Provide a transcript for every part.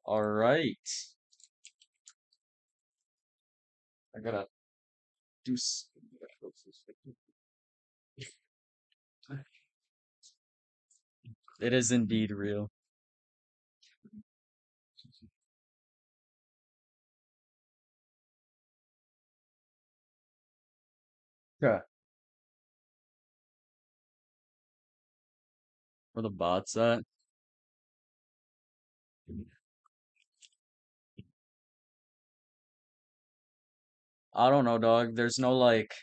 All right. I gotta do. It is indeed real. Yeah. Where the bots at? I don't know, dog. There's no like.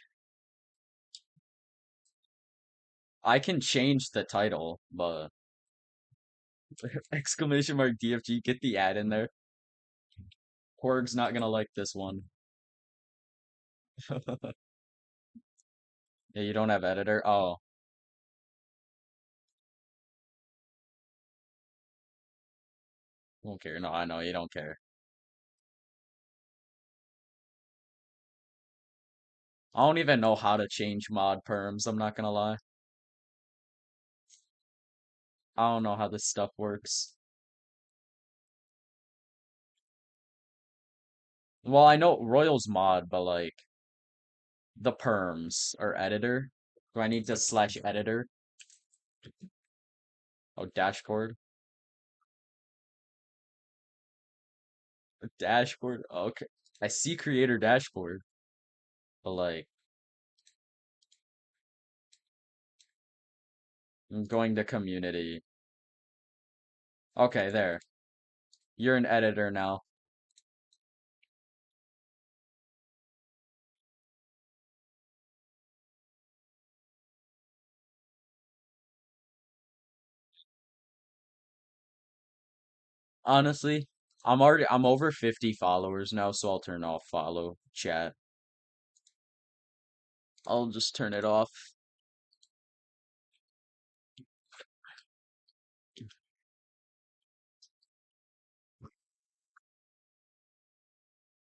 I can change the title, but exclamation mark DFG. Get the ad in there. Korg's not gonna like this one. Yeah, you don't have editor. Oh, don't care. No, I know you don't care. I don't even know how to change mod perms. I'm not gonna lie. I don't know how this stuff works. Well, I know Royals mod, but like the perms or editor. Do I need to slash editor? Oh, dashboard. Dashboard. Oh, okay. I see creator dashboard, but like I'm going to community. Okay, there. You're an editor now. Honestly, I'm over 50 followers now, so I'll turn off follow chat. I'll just turn it off.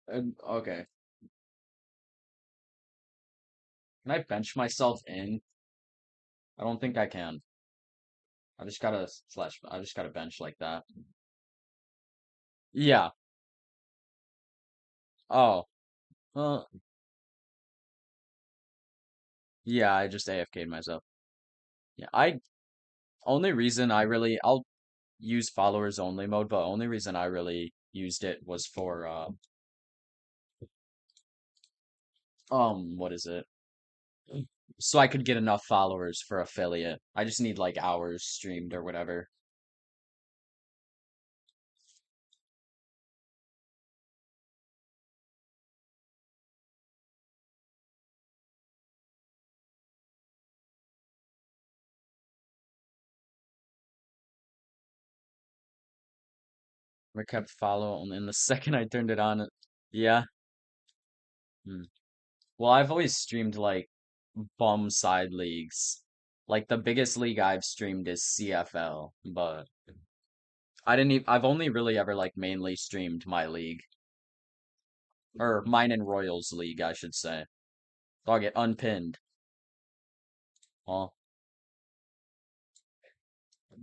And okay. Can I bench myself in? I don't think I can. I just gotta bench like that. Yeah. Oh. Uh, yeah, I just AFK'd myself. Yeah, only reason I really I'll use followers only mode, but only reason I really used it was for what is it? So I could get enough followers for affiliate. I just need like hours streamed or whatever. I kept follow and then the second I turned it on, yeah. Hmm. Well, I've always streamed like bum side leagues. Like the biggest league I've streamed is CFL, but I've only really ever like mainly streamed my league or mine and Royals league, I should say. So I'll get unpinned. Well,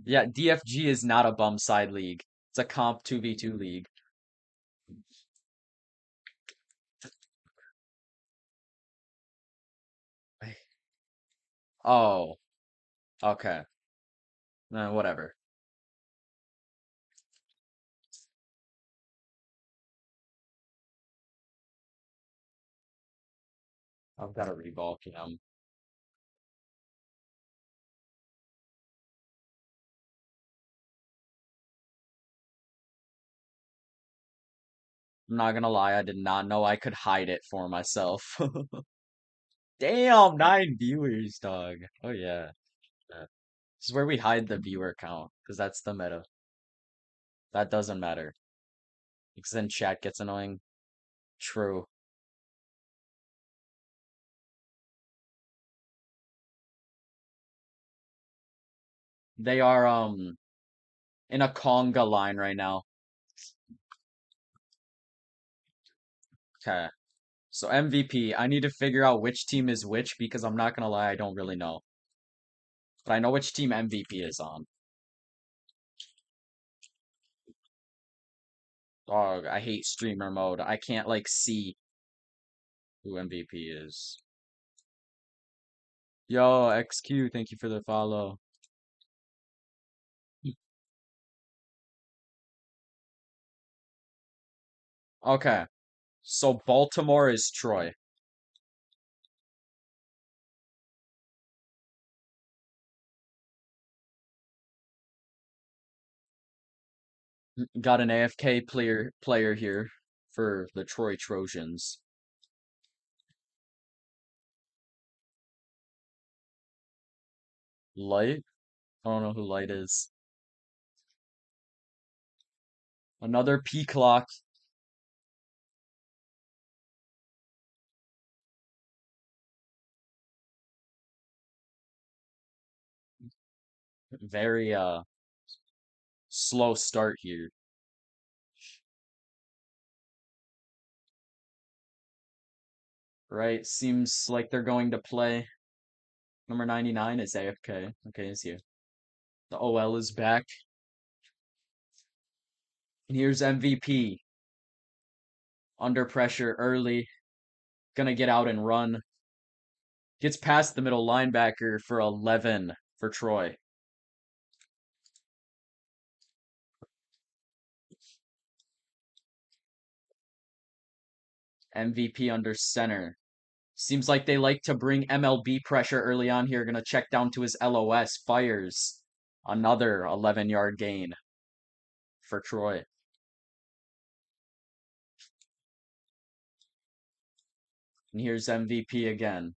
yeah, DFG is not a bum side league. It's a comp 2v2 league. Oh, okay. Whatever. I've got to rebulk him. I'm not gonna lie, I did not know I could hide it for myself. Damn, 9 viewers, dog. Oh yeah. Yeah. This is where we hide the viewer count, because that's the meta. That doesn't matter. Because then chat gets annoying. True. They are in a conga line right now. Okay. So MVP, I need to figure out which team is which because I'm not gonna lie, I don't really know. But I know which team MVP is on. Oh, I hate streamer mode. I can't like see who MVP is. Yo, XQ, thank you for the follow. Okay, so Baltimore is Troy. Got an AFK player here for the Troy Trojans. Light? I don't know who Light is. Another P clock. Very slow start here. Right? Seems like they're going to play. Number 99 is AFK. Okay, is here. The OL is back. And here's MVP. Under pressure early. Gonna get out and run. Gets past the middle linebacker for 11 for Troy. MVP under center. Seems like they like to bring MLB pressure early on here. Gonna check down to his LOS. Fires. Another 11-yard gain for Troy. And here's MVP again.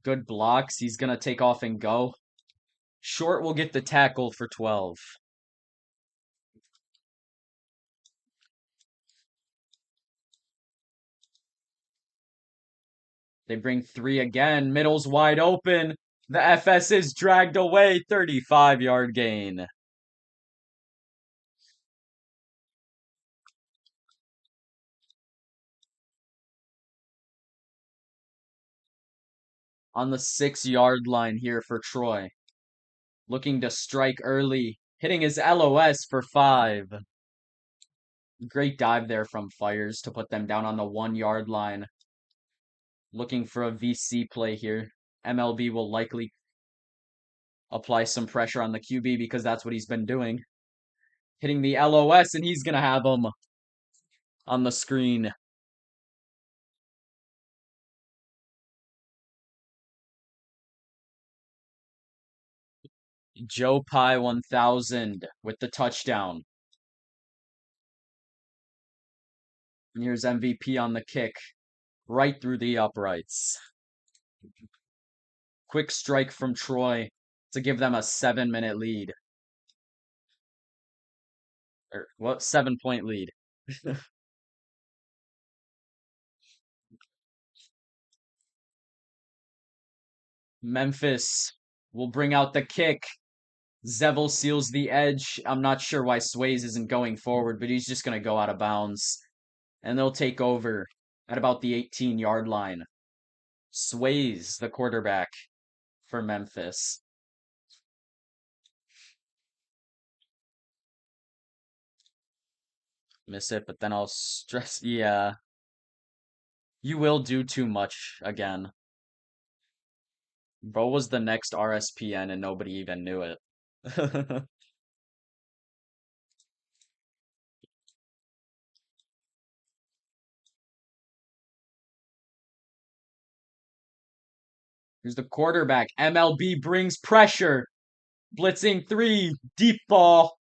Good blocks. He's gonna take off and go. Short will get the tackle for 12. They bring three again. Middle's wide open. The FS is dragged away. 35-yard gain. On the 6-yard line here for Troy. Looking to strike early. Hitting his LOS for 5. Great dive there from Fires to put them down on the 1-yard line. Looking for a VC play here. MLB will likely apply some pressure on the QB because that's what he's been doing. Hitting the LOS, and he's going to have him on the screen. Joe Pye 1000 with the touchdown. And here's MVP on the kick. Right through the uprights. Quick strike from Troy to give them a 7-minute lead. Or what? 7-point lead. Memphis will bring out the kick. Zevel seals the edge. I'm not sure why Sways isn't going forward, but he's just going to go out of bounds. And they'll take over at about the 18-yard line. Sways, the quarterback for Memphis. Miss it, but then I'll stress. Yeah, you will do too much again. Bro was the next RSPN and nobody even knew it. Here's the quarterback. MLB brings pressure. Blitzing 3. Deep ball.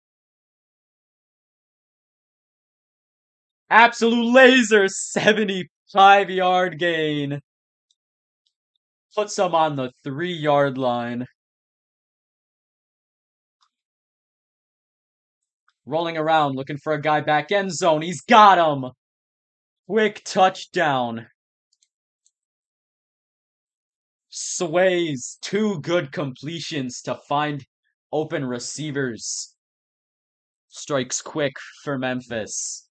Absolute laser. 75-yard gain. Puts him on the 3-yard line. Rolling around, looking for a guy back end zone. He's got him. Quick touchdown. Sways 2 good completions to find open receivers. Strikes quick for Memphis.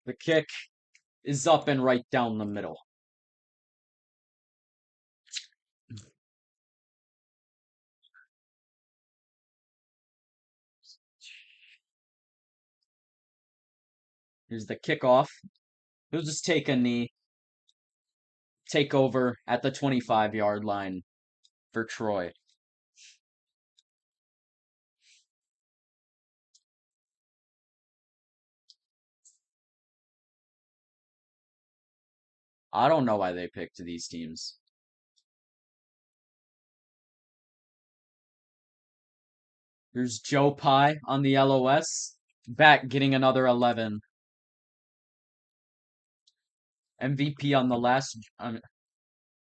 The kick is up and right down the middle. Here's the kickoff. He'll just take a knee, take over at the 25-yard line for Troy. I don't know why they picked these teams. Here's Joe Pye on the LOS. Back getting another 11. MVP on the last.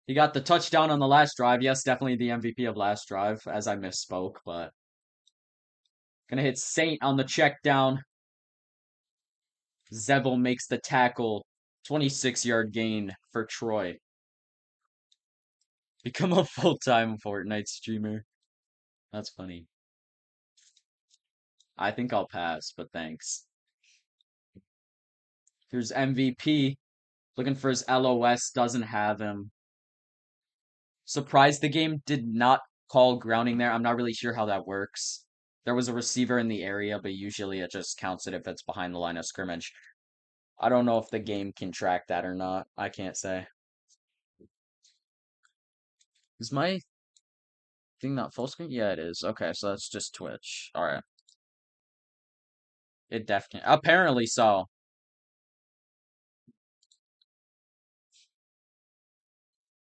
He got the touchdown on the last drive. Yes, definitely the MVP of last drive, as I misspoke, but gonna hit Saint on the check down. Zevel makes the tackle. 26-yard gain for Troy. Become a full-time Fortnite streamer. That's funny. I think I'll pass, but thanks. Here's MVP. Looking for his LOS. Doesn't have him. Surprised the game did not call grounding there. I'm not really sure how that works. There was a receiver in the area, but usually it just counts it if it's behind the line of scrimmage. I don't know if the game can track that or not. I can't say. Is my thing not full screen? Yeah, it is. Okay, so that's just Twitch. All right. It definitely, apparently so.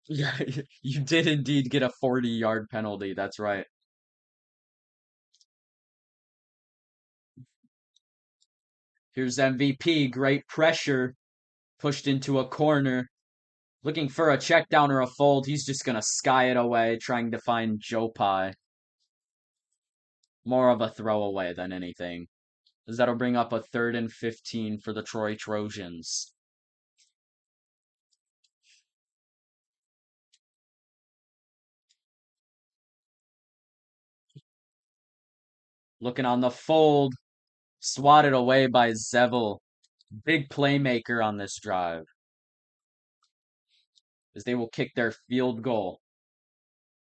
Yeah, you did indeed get a 40-yard penalty. That's right. Here's MVP. Great pressure. Pushed into a corner. Looking for a check down or a fold. He's just going to sky it away, trying to find Joe Pye. More of a throwaway than anything. As that'll bring up a 3rd and 15 for the Troy Trojans. Looking on the fold. Swatted away by Zevel. Big playmaker on this drive. As they will kick their field goal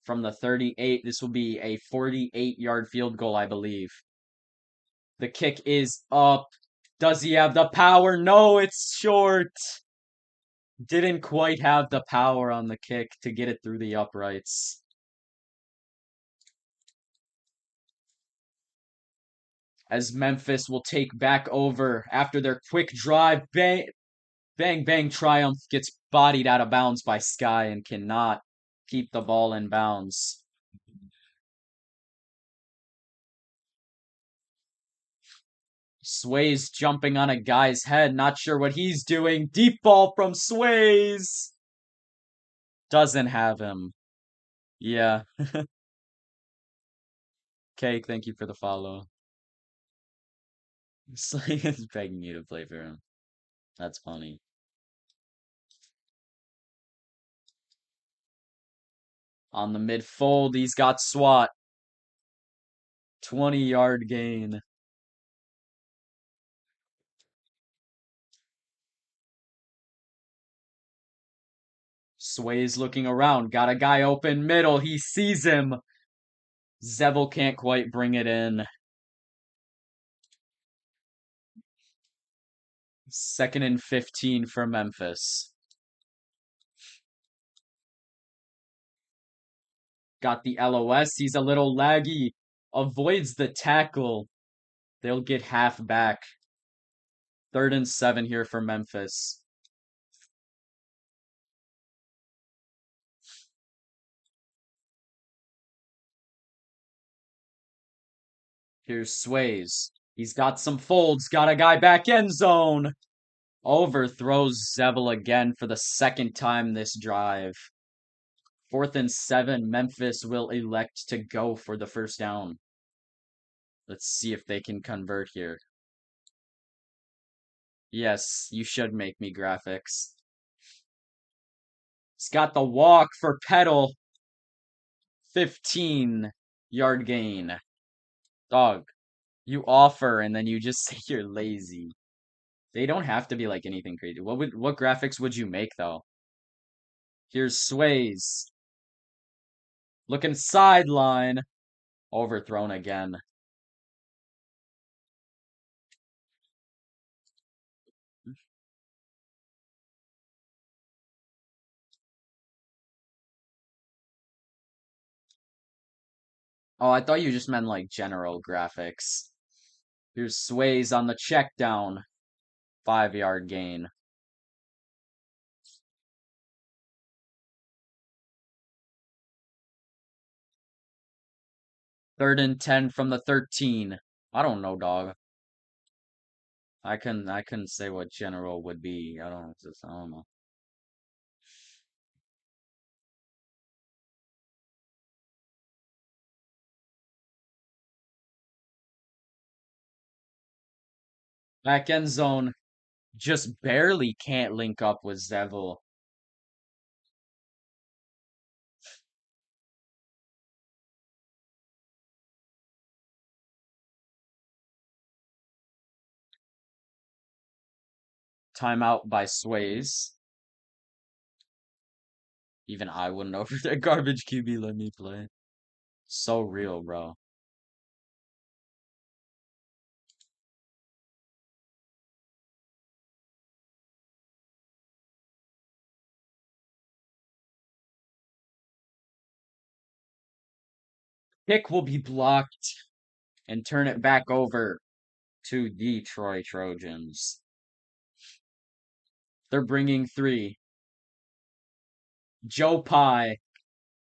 from the 38. This will be a 48-yard field goal, I believe. The kick is up. Does he have the power? No, it's short. Didn't quite have the power on the kick to get it through the uprights. As Memphis will take back over after their quick drive. Bang, bang, bang. Triumph gets bodied out of bounds by Sky and cannot keep the ball in bounds. Sways jumping on a guy's head. Not sure what he's doing. Deep ball from Sways. Doesn't have him. Yeah. Cake, thank you for the follow. Sling is begging you to play for him. That's funny. On the mid fold, he's got SWAT. 20-yard gain. Sways looking around. Got a guy open middle. He sees him. Zevel can't quite bring it in. 2nd and 15 for Memphis. Got the LOS. He's a little laggy. Avoids the tackle. They'll get half back. 3rd and 7 here for Memphis. Here's Sways. He's got some folds. Got a guy back end zone. Overthrows Zevel again for the 2nd time this drive. 4th and 7. Memphis will elect to go for the 1st down. Let's see if they can convert here. Yes, you should make me graphics. He's got the walk for Pedal. 15-yard gain. Dog, you offer and then you just say you're lazy. They don't have to be like anything crazy. What graphics would you make though? Here's Sways. Looking sideline. Overthrown again. Oh, I thought you just meant like general graphics. Here's Sways on the check down. 5-yard gain. Third and 10 from the 13. I don't know, dog. I couldn't say what general would be. I don't know. Back end zone just barely can't link up with Zevel. Timeout by Sways. Even I wouldn't know if that garbage QB let me play. So real, bro. Pick will be blocked and turn it back over to Detroit Trojans. They're bringing 3. Joe Pye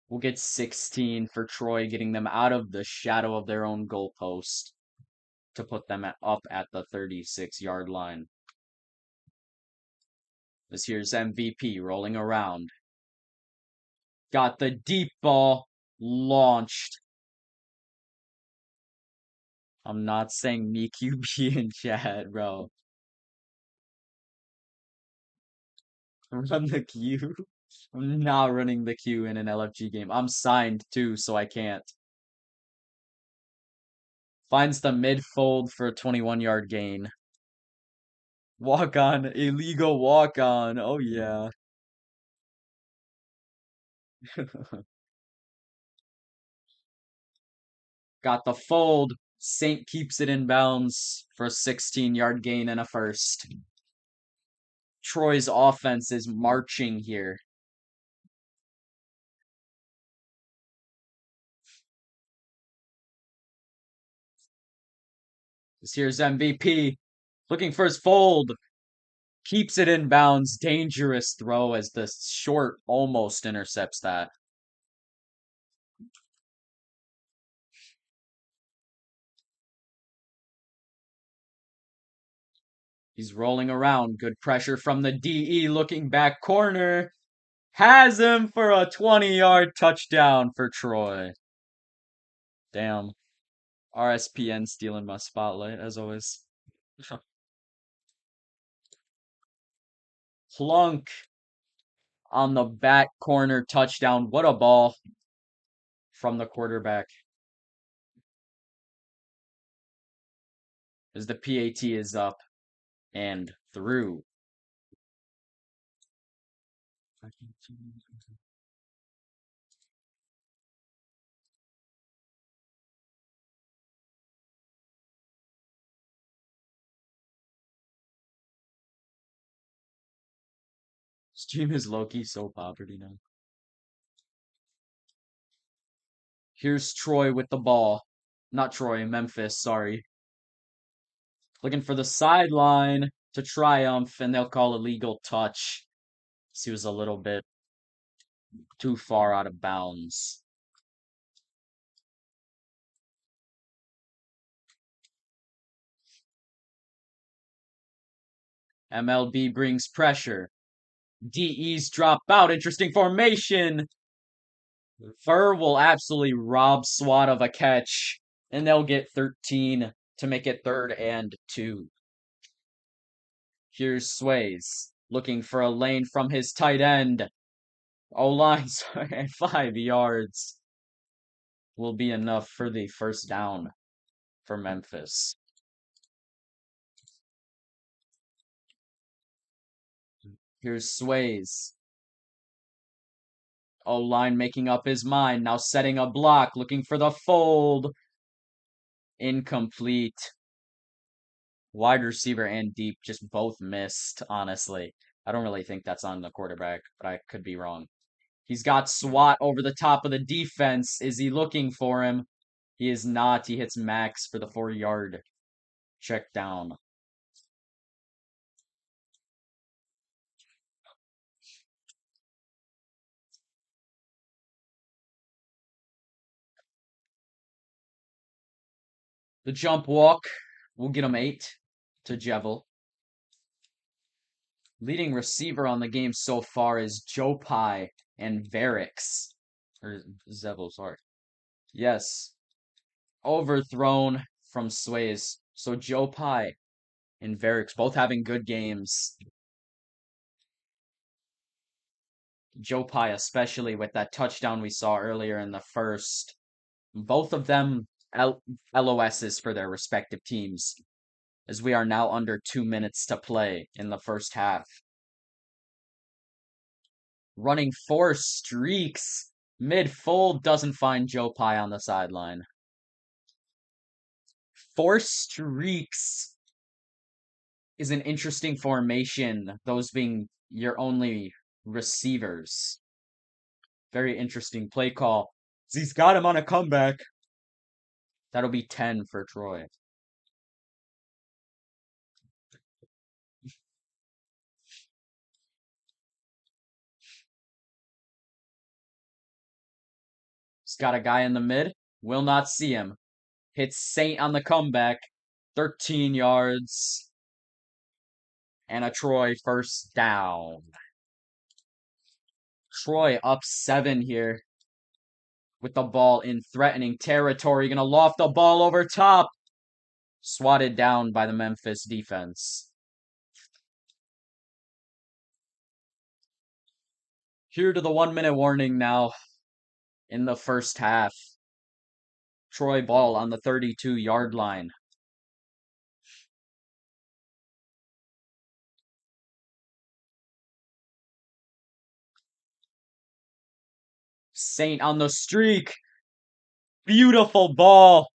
will get 16 for Troy, getting them out of the shadow of their own goalpost to put them up at the 36-yard line. This here's MVP rolling around. Got the deep ball launched. I'm not saying me QB in chat, bro. Run the Q. I'm not running the Q in an LFG game. I'm signed too, so I can't. Finds the mid-fold for a 21-yard gain. Walk on, illegal walk on. Oh yeah. Got the fold. Saint keeps it in bounds for a 16-yard gain and a first. Troy's offense is marching here. This here's MVP. Looking for his fold. Keeps it in bounds. Dangerous throw as the short almost intercepts that. He's rolling around. Good pressure from the DE. Looking back corner. Has him for a 20-yard touchdown for Troy. Damn. RSPN stealing my spotlight, as always. Plunk on the back corner touchdown. What a ball from the quarterback. As the PAT is up and through. Stream is low-key so poverty now. Here's Troy with the ball. Not Troy, Memphis, sorry. Looking for the sideline to triumph, and they'll call a legal touch. He was a little bit too far out of bounds. MLB brings pressure. DEs drop out. Interesting formation. Fur will absolutely rob SWAT of a catch, and they'll get 13 to make it 3rd and 2. Here's Sways looking for a lane from his tight end. O-line's at 5 yards will be enough for the first down for Memphis. Here's Sways. O-line making up his mind, now setting a block, looking for the fold. Incomplete. Wide receiver and deep just both missed, honestly. I don't really think that's on the quarterback, but I could be wrong. He's got SWAT over the top of the defense. Is he looking for him? He is not. He hits Max for the 4-yard check down. The jump walk will get him 8 to Jevel. Leading receiver on the game so far is Joe Pye and Varix. Or Zevel, sorry. Yes. Overthrown from Sways. So Joe Pye and Varix both having good games. Joe Pye, especially with that touchdown we saw earlier in the first. Both of them LOSs for their respective teams, as we are now under 2 minutes to play in the first half. Running 4 streaks. Mid-fold doesn't find Joe Pye on the sideline. 4 streaks is an interesting formation, those being your only receivers. Very interesting play call. He's got him on a comeback. That'll be 10 for Troy. He's got a guy in the mid. Will not see him. Hits Saint on the comeback. 13 yards. And a Troy first down. Troy up 7 here. With the ball in threatening territory. Gonna loft the ball over top. Swatted down by the Memphis defense. Here to the 1-minute warning now in the first half. Troy ball on the 32-yard line. Saint on the streak. Beautiful ball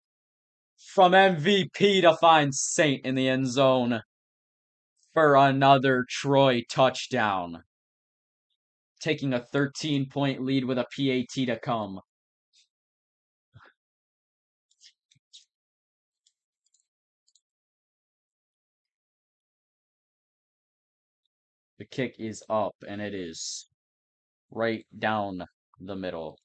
from MVP to find Saint in the end zone for another Troy touchdown. Taking a 13-point lead with a PAT to come. The kick is up, and it is right down the middle.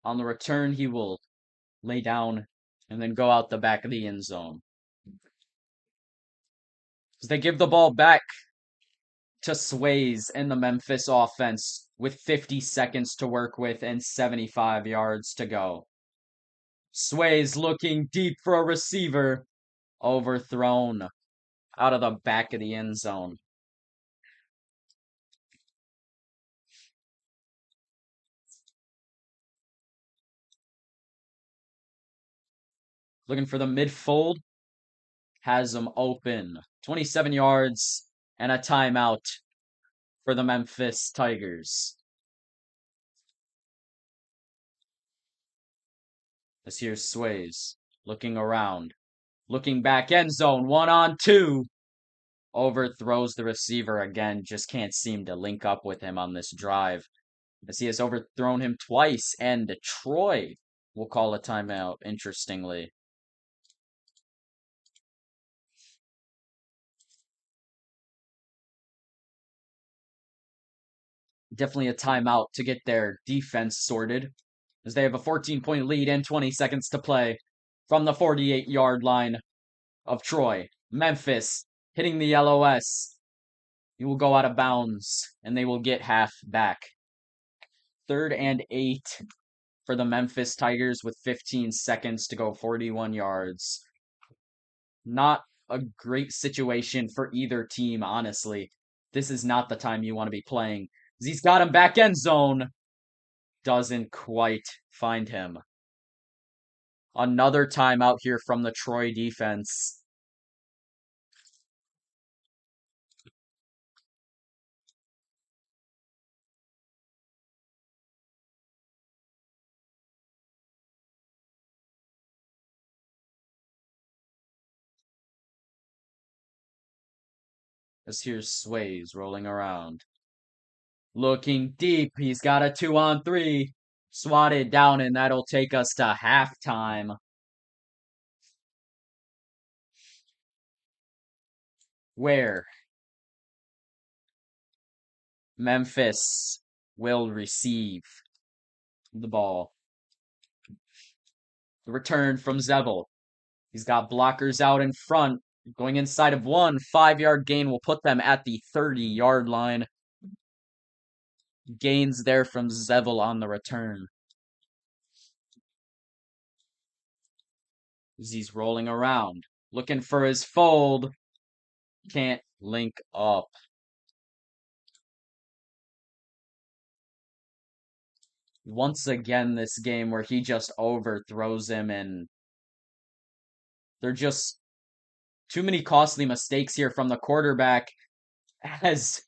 On the return, he will lay down and then go out the back of the end zone. As they give the ball back to Sways and the Memphis offense with 50 seconds to work with and 75 yards to go. Sways looking deep for a receiver. Overthrown out of the back of the end zone. Looking for the mid-fold. Has them open. 27 yards and a timeout for the Memphis Tigers. As here's Sways looking around. Looking back, end zone, 1-on-2. Overthrows the receiver again, just can't seem to link up with him on this drive. As he has overthrown him twice, and Troy will call a timeout, interestingly. Definitely a timeout to get their defense sorted, as they have a 14-point lead and 20 seconds to play from the 48-yard line of Troy. Memphis hitting the LOS. He will go out of bounds, and they will get half back. 3rd and 8 for the Memphis Tigers with 15 seconds to go, 41 yards. Not a great situation for either team, honestly. This is not the time you want to be playing. He's got him back end zone. Doesn't quite find him. Another timeout here from the Troy defense. As here's Sways rolling around. Looking deep. He's got a 2-on-3. Swatted down, and that'll take us to halftime. Where Memphis will receive the ball. The return from Zevel. He's got blockers out in front. Going inside of 1 5-yard gain will put them at the 30-yard line. Gains there from Zevel on the return. As he's rolling around, looking for his fold. Can't link up. Once again, this game where he just overthrows him, and they're just too many costly mistakes here from the quarterback as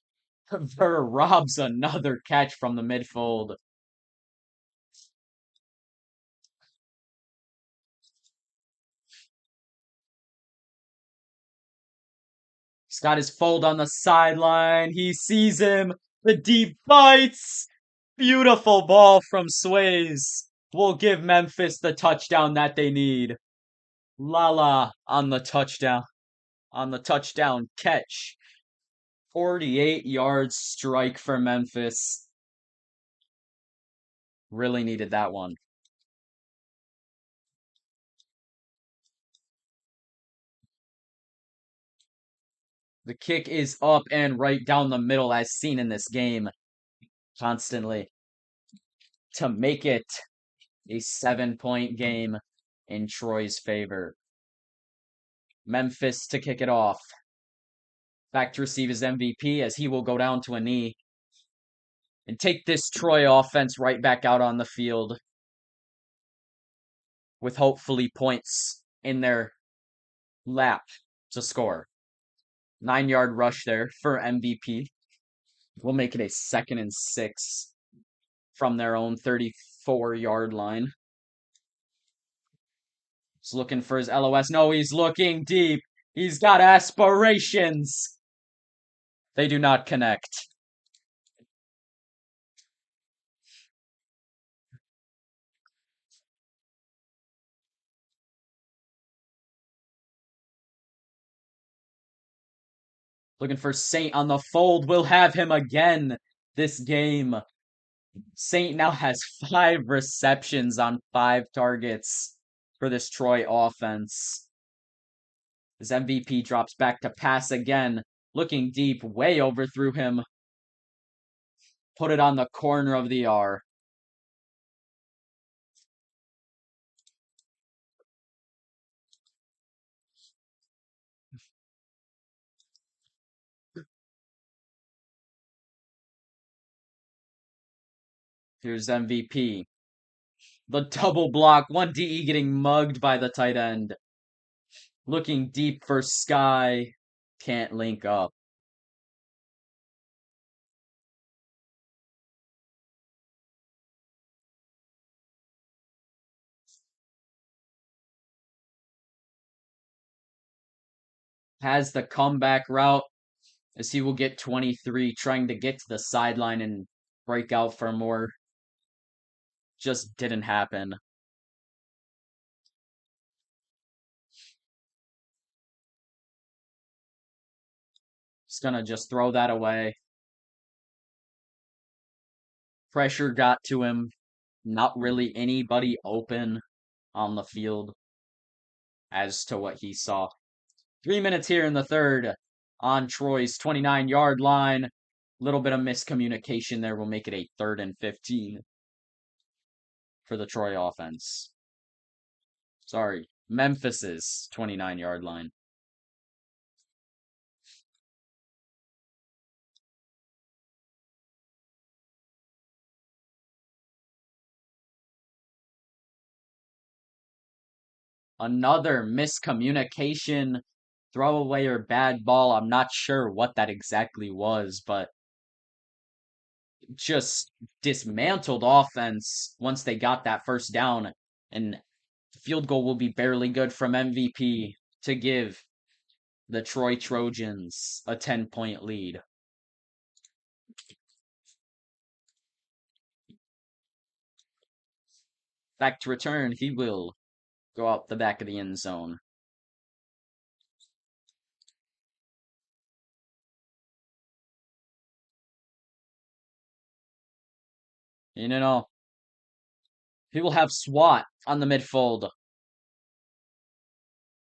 Ver robs another catch from the midfield. He's got his fold on the sideline. He sees him. The deep bites. Beautiful ball from Sways. Will give Memphis the touchdown that they need. Lala on the touchdown. On the touchdown catch. 48-yard strike for Memphis. Really needed that one. The kick is up and right down the middle as seen in this game constantly to make it a 7-point game in Troy's favor. Memphis to kick it off. Back to receive his MVP as he will go down to a knee and take this Troy offense right back out on the field with hopefully points in their lap to score. 9-yard rush there for MVP. We'll make it a 2nd and 6 from their own 34-yard line. He's looking for his LOS. No, he's looking deep. He's got aspirations. They do not connect. Looking for Saint on the fold. We'll have him again this game. Saint now has 5 receptions on 5 targets for this Troy offense. His MVP drops back to pass again. Looking deep, way overthrew him. Put it on the corner of the R. Here's MVP. The double block. 1 DE getting mugged by the tight end. Looking deep for Sky. Can't link up. Has the comeback route as he will get 23, trying to get to the sideline and break out for more. Just didn't happen. Just gonna just throw that away. Pressure got to him. Not really anybody open on the field as to what he saw. 3 minutes here in the third on Troy's 29-yard line. Little bit of miscommunication there will make it a 3rd and 15 for the Troy offense. Sorry, Memphis's 29-yard line. Another miscommunication, throwaway or bad ball. I'm not sure what that exactly was, but just dismantled offense once they got that first down. And the field goal will be barely good from MVP to give the Troy Trojans a 10-point lead. Back to return, he will go out the back of the end zone. You know, he will have SWAT on the midfold.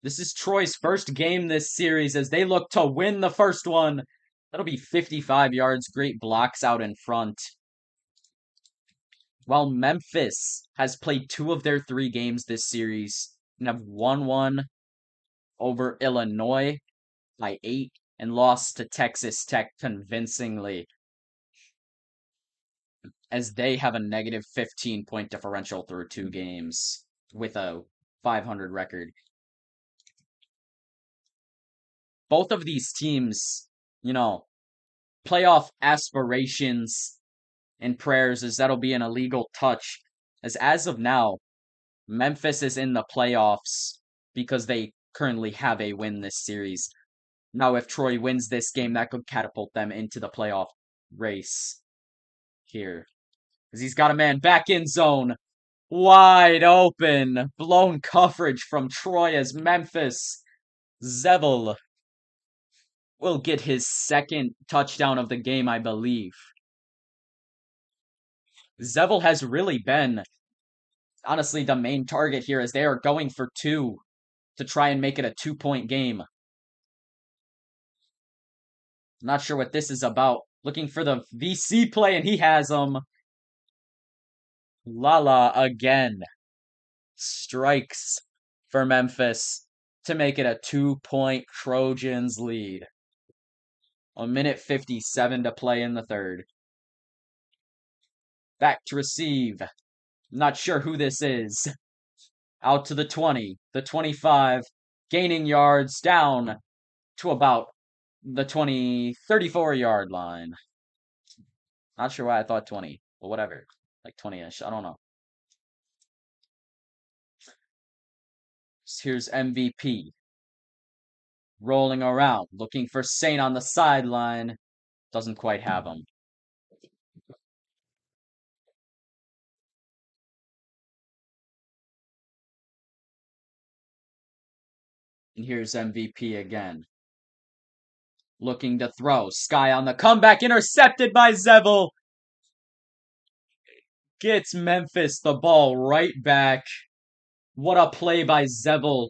This is Troy's first game this series as they look to win the first one. That'll be 55 yards, great blocks out in front. While Memphis has played 2 of their 3 games this series and have won one over Illinois by 8 and lost to Texas Tech convincingly, as they have a negative 15-point differential through 2 games with a 500 record. Both of these teams, playoff aspirations and prayers as that'll be an illegal touch. As of now, Memphis is in the playoffs because they currently have a win this series. Now, if Troy wins this game, that could catapult them into the playoff race here. Because he's got a man back in zone. Wide open. Blown coverage from Troy as Memphis. Zevel will get his second touchdown of the game, I believe. Zevel has really been, honestly, the main target here as they are going for 2 to try and make it a 2-point game. Not sure what this is about. Looking for the VC play, and he has them. Lala again strikes for Memphis to make it a 2-point Trojans lead. 1:57 to play in the third. Back to receive. Not sure who this is. Out to the 20, the 25, gaining yards down to about the 34-yard line. Not sure why I thought 20, but whatever. Like 20-ish, I don't know. Here's MVP. Rolling around, looking for Saint on the sideline. Doesn't quite have him. And here's MVP again. Looking to throw. Sky on the comeback, intercepted by Zevel. Gets Memphis the ball right back. What a play by Zevel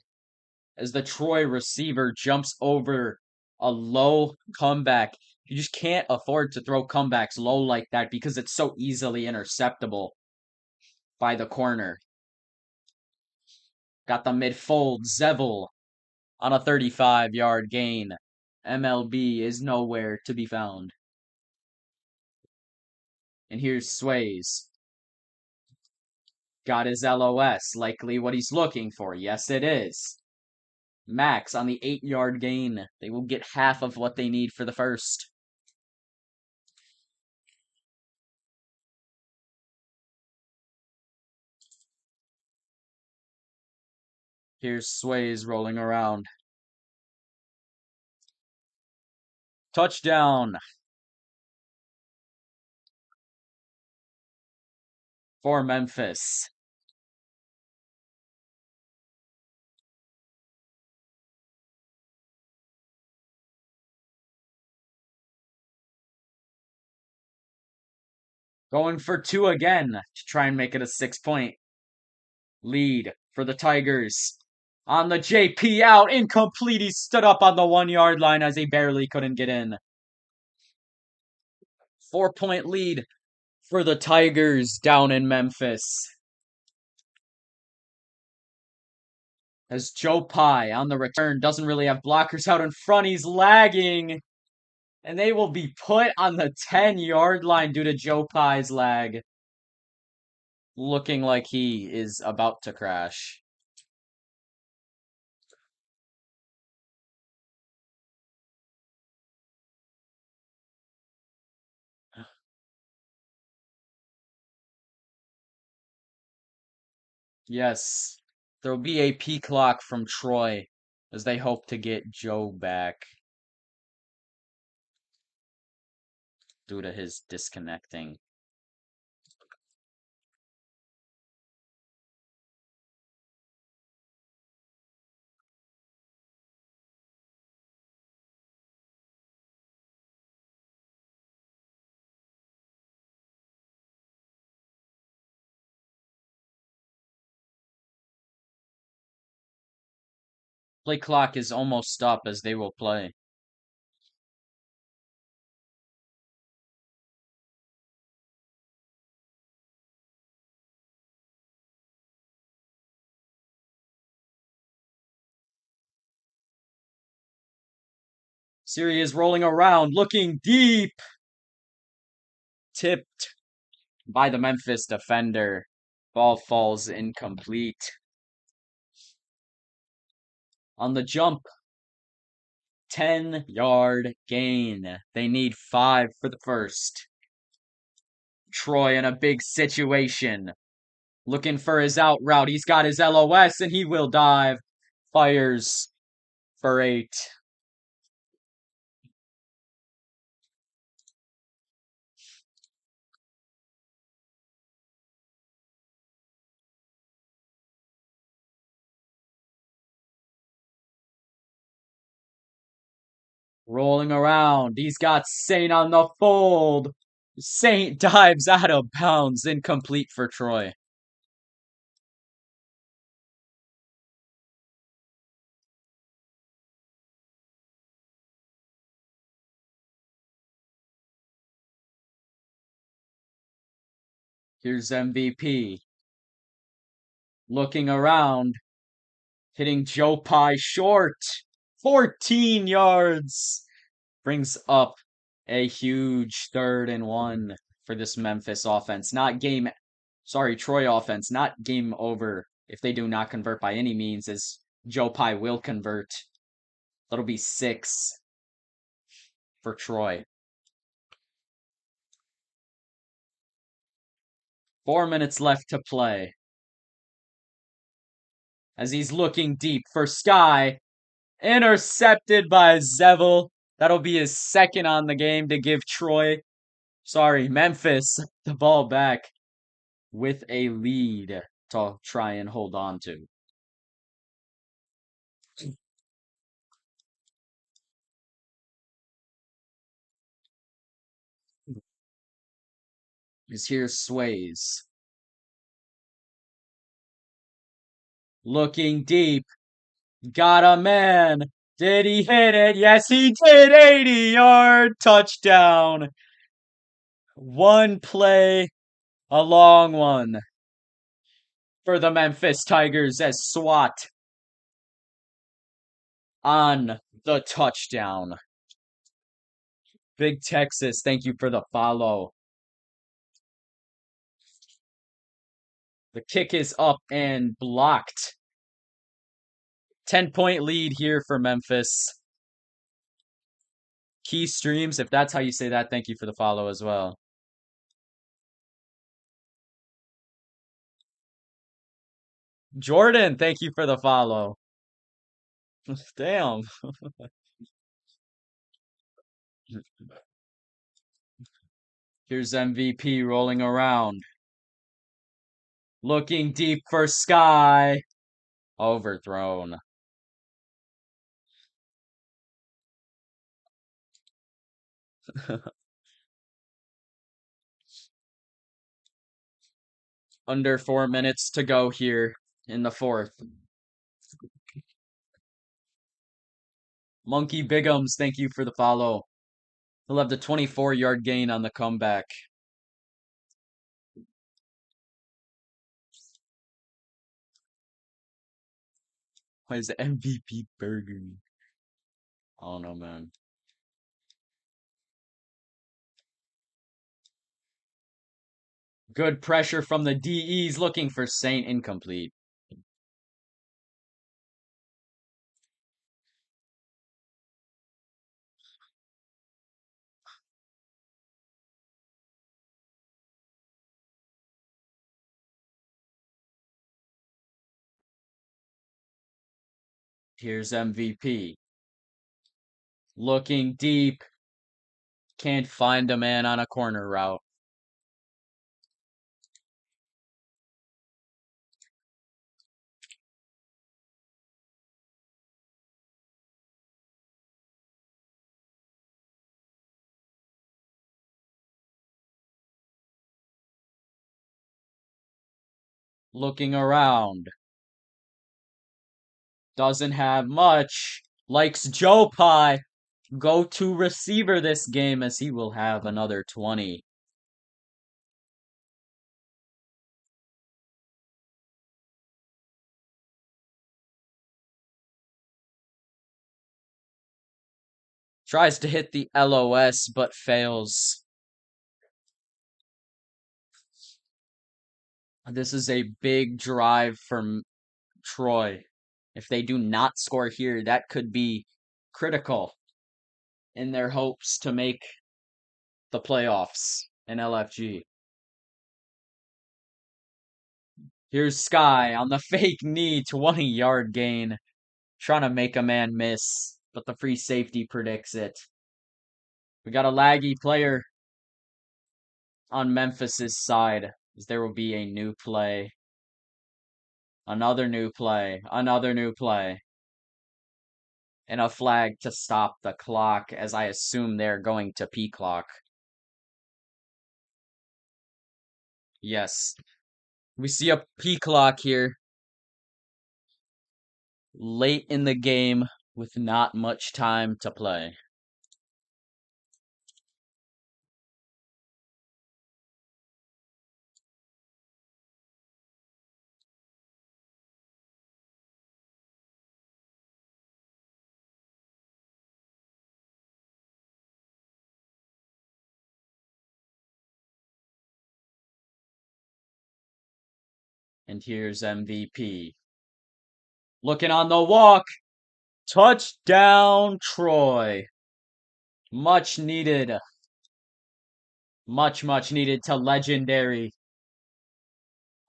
as the Troy receiver jumps over a low comeback. You just can't afford to throw comebacks low like that because it's so easily interceptable by the corner. Got the midfold. Zevel on a 35-yard gain. MLB is nowhere to be found. And here's Sways. Got his LOS. Likely what he's looking for. Yes, it is. Max on the 8-yard gain. They will get half of what they need for the first. Here's Sways rolling around. Touchdown for Memphis. Going for 2 again to try and make it a 6-point lead for the Tigers. On the JP out, incomplete. He stood up on the 1-yard line as he barely couldn't get in. 4-point lead for the Tigers down in Memphis. As Joe Pye on the return doesn't really have blockers out in front. He's lagging. And they will be put on the 10-yard line due to Joe Pye's lag. Looking like he is about to crash. Yes, there will be a P clock from Troy as they hope to get Joe back due to his disconnecting. Play clock is almost up as they will play. Siri is rolling around, looking deep. Tipped by the Memphis defender. Ball falls incomplete. On the jump, 10-yard gain. They need 5 for the first. Troy in a big situation. Looking for his out route. He's got his LOS and he will dive. Fires for 8. Rolling around. He's got Saint on the fold. Saint dives out of bounds. Incomplete for Troy. Here's MVP. Looking around. Hitting Joe Pye short. 14 yards. Brings up a huge 3rd and 1 for this Memphis offense. Troy offense. Not game over if they do not convert by any means, as Joe Pye will convert. That'll be 6 for Troy. 4 minutes left to play. As he's looking deep for Sky. Intercepted by Zevel. That'll be his 2nd on the game to give Memphis the ball back with a lead to try and hold on to. Here's Sways. Looking deep. Got a man. Did he hit it? Yes, he did. 80-yard touchdown. One play, a long one for the Memphis Tigers as SWAT on the touchdown. Big Texas, thank you for the follow. The kick is up and blocked. 10-point lead here for Memphis. Key Streams, if that's how you say that, thank you for the follow as well. Jordan, thank you for the follow. Damn. Here's MVP rolling around. Looking deep for Sky. Overthrown. Under 4 minutes to go here in the 4th. Monkey Bigums, thank you for the follow. He'll have the 24-yard gain on the comeback. Why is the MVP burger? I don't know, man. Good pressure from the DEs looking for Saint. Incomplete. Here's MVP. Looking deep. Can't find a man on a corner route. Looking around. Doesn't have much. Likes Joe Pie. Go-to receiver this game as he will have another 20. Tries to hit the LOS but fails. This is a big drive from Troy. If they do not score here, that could be critical in their hopes to make the playoffs in LFG. Here's Sky on the fake knee, 20-yard gain. Trying to make a man miss, but the free safety predicts it. We got a laggy player on Memphis's side, as there will be a new play. Another new play. Another new play. And a flag to stop the clock, as I assume they're going to P-clock. Yes. We see a P-clock here. Late in the game with not much time to play. And here's MVP. Looking on the walk. Touchdown, Troy. Much needed. Much needed to legendary.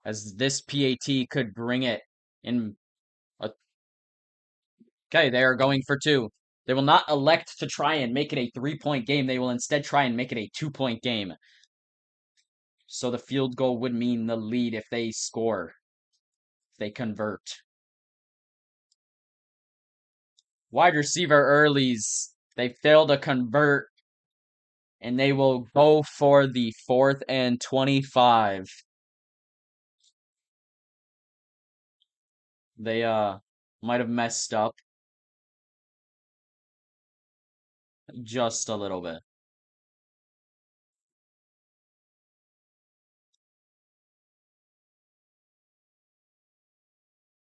As this PAT could bring it in. Okay, they are going for two. They will not elect to try and make it a 3-point game. They will instead try and make it a 2-point game. So the field goal would mean the lead if they score. If they convert. Wide receiver earlies. They fail to convert. And they will go for the 4th and 25. They might have messed up just a little bit.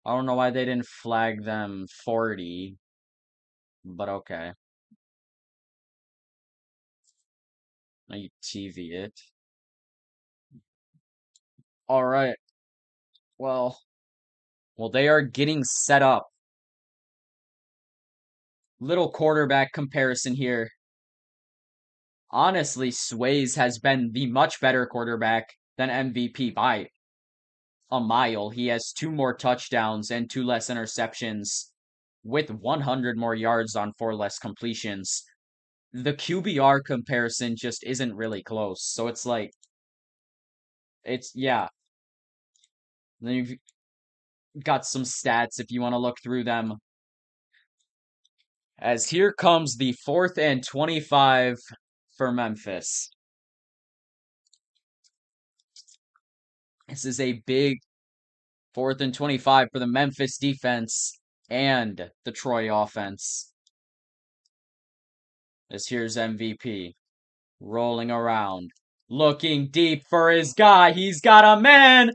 I don't know why they didn't flag them 40, but okay. I TV it. All right. Well, they are getting set up. Little quarterback comparison here. Honestly, Sways has been the much better quarterback than MVP by a mile. He has 2 more touchdowns and 2 less interceptions with 100 more yards on 4 less completions. The QBR comparison just isn't really close. So it's like, yeah. Then you've got some stats if you want to look through them. As here comes the 4th and 25 for Memphis. This is a big 4th and 25 for the Memphis defense and the Troy offense. This here's MVP. Rolling around. Looking deep for his guy. He's got a man!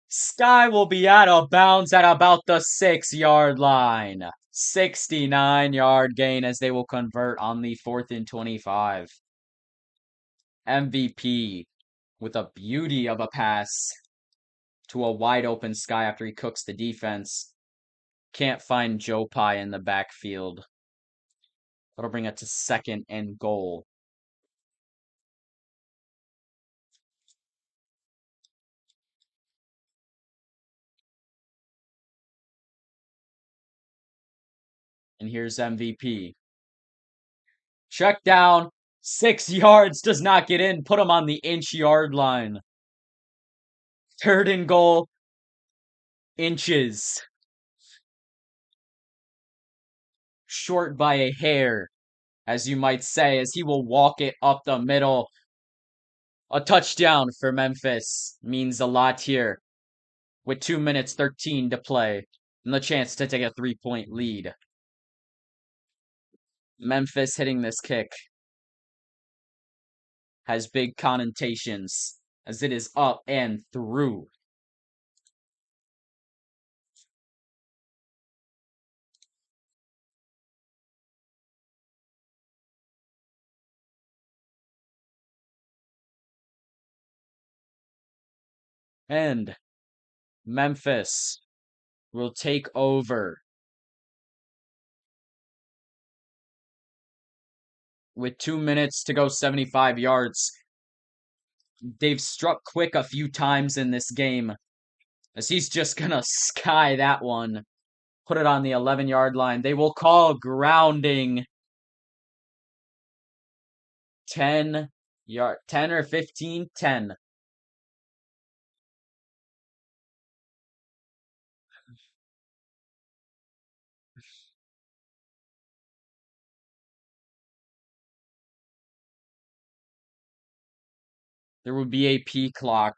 Sky will be out of bounds at about the 6-yard line. 69-yard gain as they will convert on the 4th and 25. MVP with a beauty of a pass to a wide open Sky after he cooks the defense. Can't find Joe Pie in the backfield. That'll bring it to 2nd and goal. And here's MVP. Check down. 6 yards, does not get in. Put him on the inch-yard line. 3rd and goal. Inches. Short by a hair, as you might say, as he will walk it up the middle. A touchdown for Memphis means a lot here, with 2 minutes 13 to play and the chance to take a 3-point lead. Memphis hitting this kick has big connotations, as it is up and through. And Memphis will take over with 2 minutes to go, 75 yards. They've struck quick a few times in this game, as he's just gonna sky that one. Put it on the 11-yard line. They will call grounding. 10 or 15, 10. There would be a P clock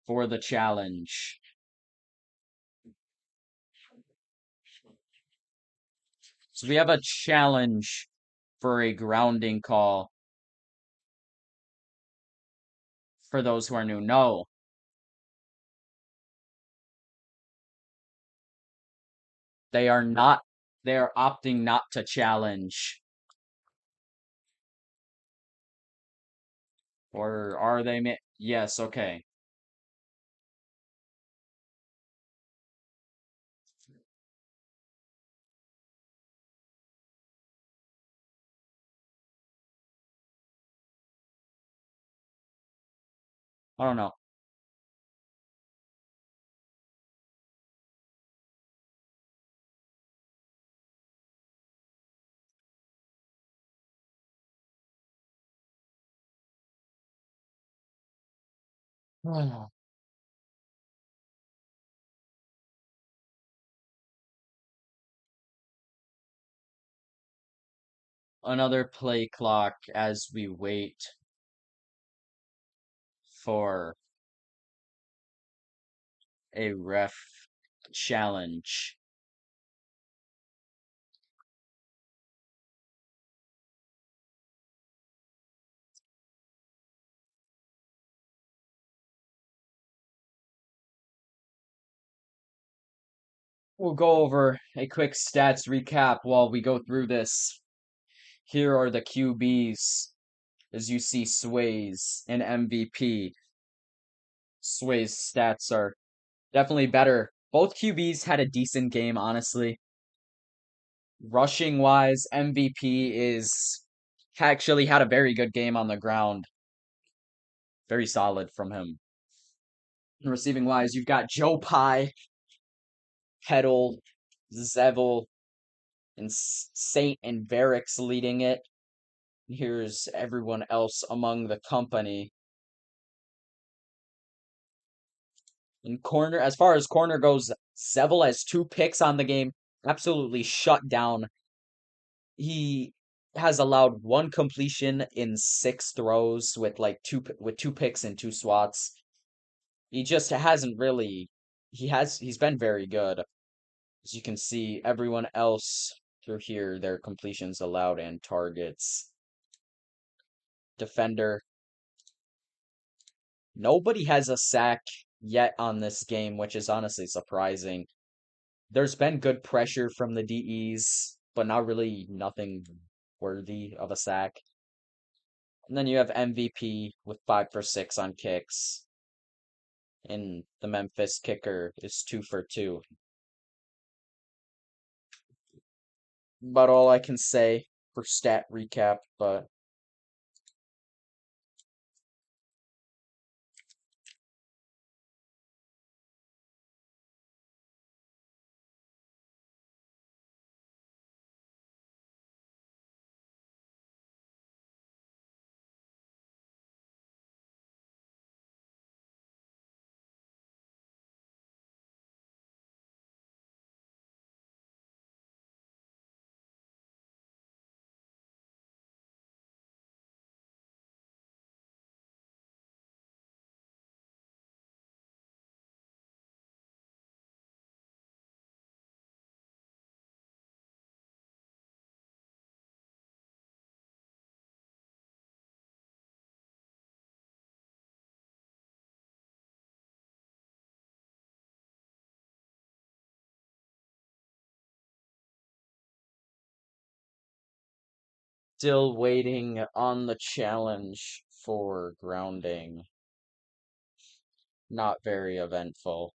for the challenge. So we have a challenge for a grounding call. For those who are new, no. They are not. They are opting not to challenge. Or are they? Yes, okay. I don't know. Another play clock as we wait for a ref challenge. We'll go over a quick stats recap while we go through this. Here are the QBs, as you see Sway's and MVP. Sway's stats are definitely better. Both QBs had a decent game, honestly. Rushing wise, MVP is actually had a very good game on the ground. Very solid from him. And receiving wise, you've got Joe Pye, Petal, Zevel, and Saint and Varix leading it. Here's everyone else among the company. In corner, as far as corner goes, Zevel has 2 picks on the game. Absolutely shut down. He has allowed 1 completion in 6 throws with like 2 picks and 2 swats. He just hasn't really. He's been very good. As you can see, everyone else through here, their completions allowed and targets. Defender. Nobody has a sack yet on this game, which is honestly surprising. There's been good pressure from the DEs, but not really nothing worthy of a sack. And then you have MVP with 5 for 6 on kicks. And the Memphis kicker is 2 for 2. About all I can say for stat recap, but Still waiting on the challenge for grounding. Not very eventful.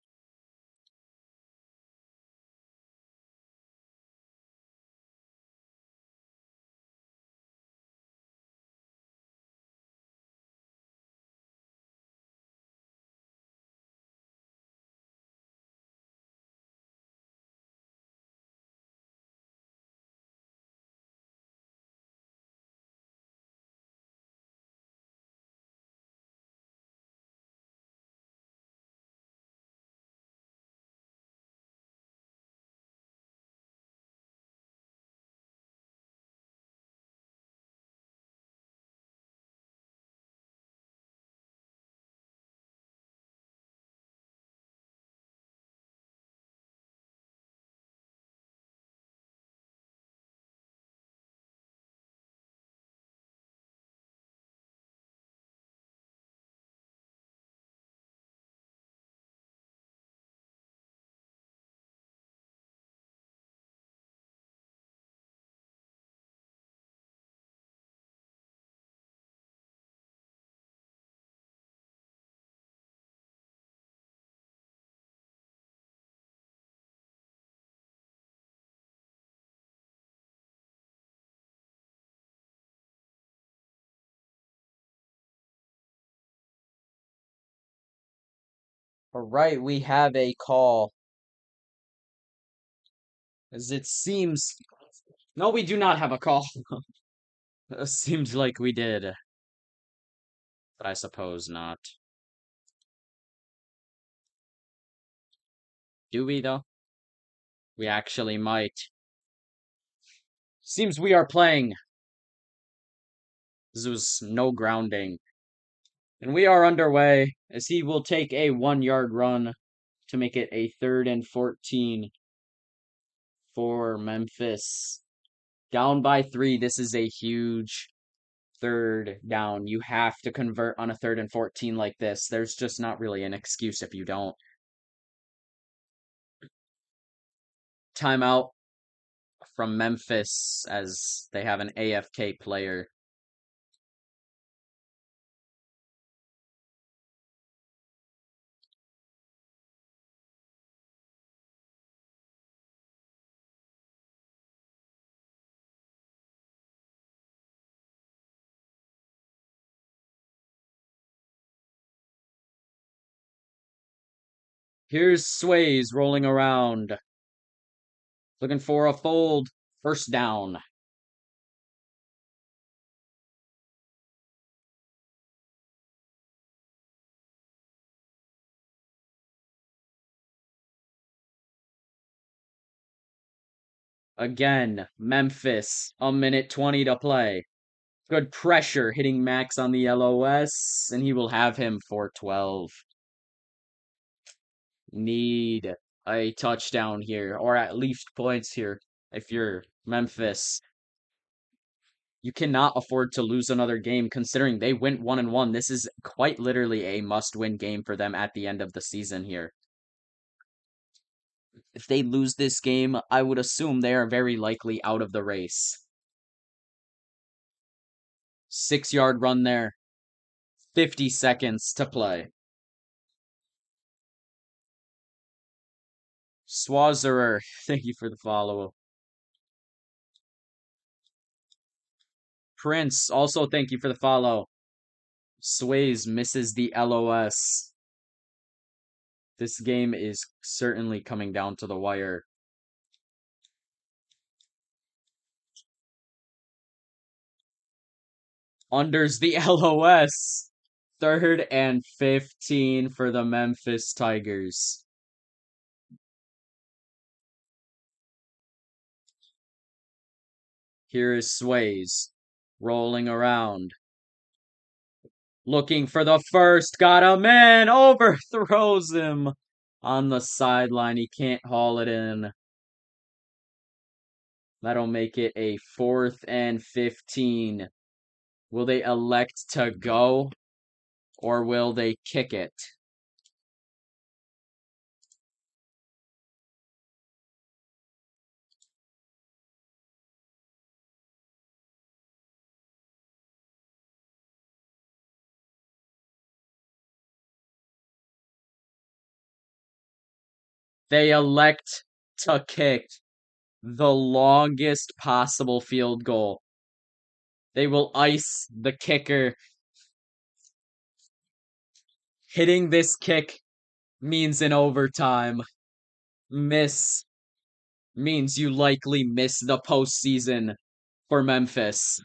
All right, we have a call. As it seems. No, we do not have a call. Seems like we did, but I suppose not. Do we, though? We actually might. Seems we are playing. This was no grounding. And we are underway as he will take a 1-yard run to make it a 3rd and 14 for Memphis. Down by 3. This is a huge 3rd down. You have to convert on a 3rd and 14 like this. There's just not really an excuse if you don't. Timeout from Memphis as they have an AFK player. Here's Sways rolling around. Looking for a fold. 1st down. Again, Memphis. 1:20 to play. Good pressure hitting Max on the LOS, and he will have him for 12. Need a touchdown here, or at least points here if you're Memphis. You cannot afford to lose another game considering they went 1-1. This is quite literally a must-win game for them at the end of the season here. If they lose this game, I would assume they are very likely out of the race. 6-yard run there. 50 seconds to play. Swazerer, thank you for the follow. Prince, also thank you for the follow. Sways misses the LOS. This game is certainly coming down to the wire. Unders the LOS. 3rd and 15 for the Memphis Tigers. Here is Sways rolling around. Looking for the first. Got him in. Overthrows him on the sideline. He can't haul it in. That'll make it a 4th and 15. Will they elect to go or will they kick it? They elect to kick the longest possible field goal. They will ice the kicker. Hitting this kick means an overtime. Miss means you likely miss the postseason for Memphis.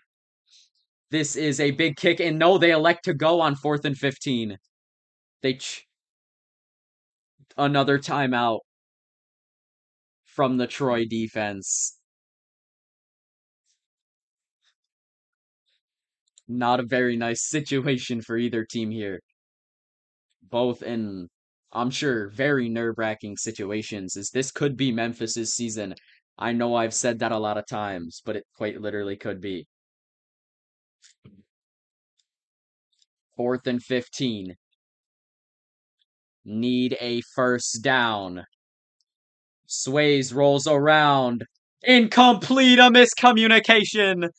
This is a big kick, and no, they elect to go on 4th and 15. Another timeout from the Troy defense. Not a very nice situation for either team here. Both in, I'm sure, very nerve-wracking situations, as this could be Memphis's season. I know I've said that a lot of times, but it quite literally could be. 4th and 15. Need a first down. Sways rolls around. Incomplete, a miscommunication.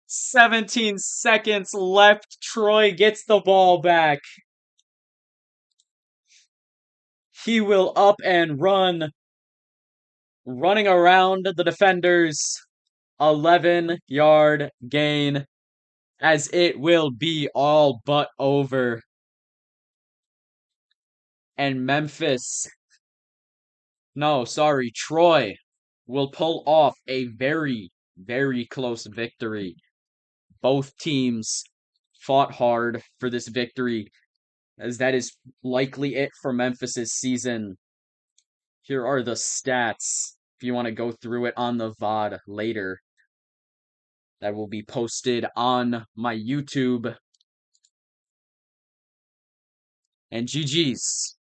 17 seconds left. Troy gets the ball back. He will up and run. Running around the defenders. 11-yard gain. As it will be all but over. And Troy will pull off a very, very close victory. Both teams fought hard for this victory, as that is likely it for Memphis's season. Here are the stats, if you want to go through it on the VOD later. That will be posted on my YouTube. And GG's.